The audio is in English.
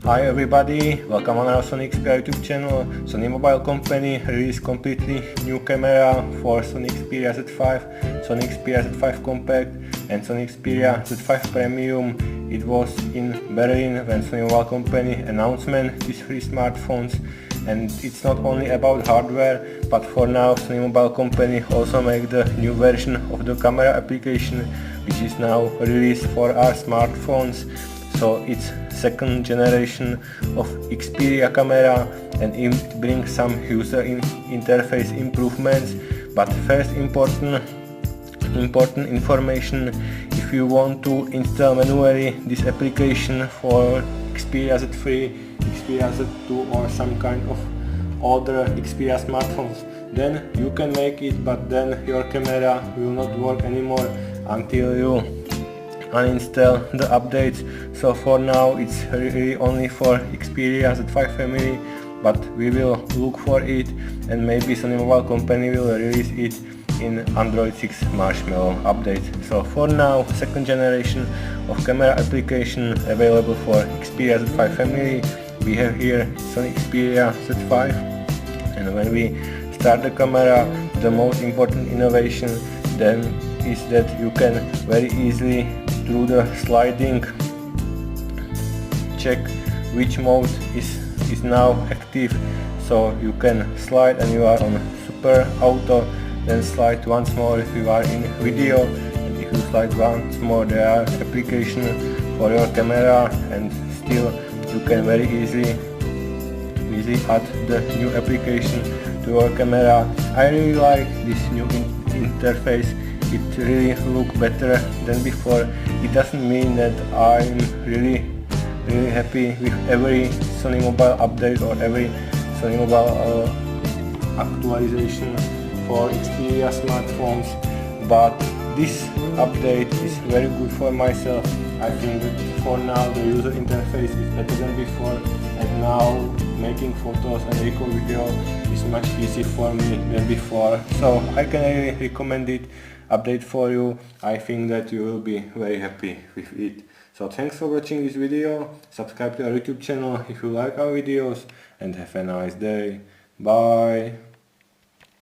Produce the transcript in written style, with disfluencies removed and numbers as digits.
Hi everybody, welcome on our Sony Xperia YouTube channel. Sony Mobile Company released completely new camera for Sony Xperia Z5, Sony Xperia Z5 Compact and Sony Xperia Z5 Premium. It was in Berlin when Sony Mobile Company announcement these three smartphones, and it's not only about hardware, but for now Sony Mobile Company also make the new version of the camera application, which is now released for our smartphones. So it's second generation of Xperia camera and it brings some user interface improvements. But first important information: if you want to install manually this application for Xperia Z3, Xperia Z2 or some kind of older Xperia smartphones, then you can make it, but then your camera will not work anymore until you uninstall the updates. So for now it's really only for Xperia Z5 family, but we will look for it and maybe Sony Mobile Company will release it in Android 6 Marshmallow update. So for now, second generation of camera application available for Xperia Z5 family. We have here Sony Xperia Z5, and when we start the camera, the most important innovation then is that you can very easily through the sliding check which mode is now active. So you can slide and you are on super auto, then slide once more if you are in video, and if you slide once more there are applications for your camera, and still you can very easily add the new application to your camera. I really like this new interface. It really looks better than before. It doesn't mean that I'm really happy with every Sony Mobile update or every Sony Mobile actualization for Xperia smartphones, but this update is very good for myself. I think that for now the user interface is better than before, and now making photos and record video is much easier for me than before. So I can really recommend it update for you. I think that you will be very happy with it. So thanks for watching this video. Subscribe to our YouTube channel if you like our videos, and have a nice day. Bye.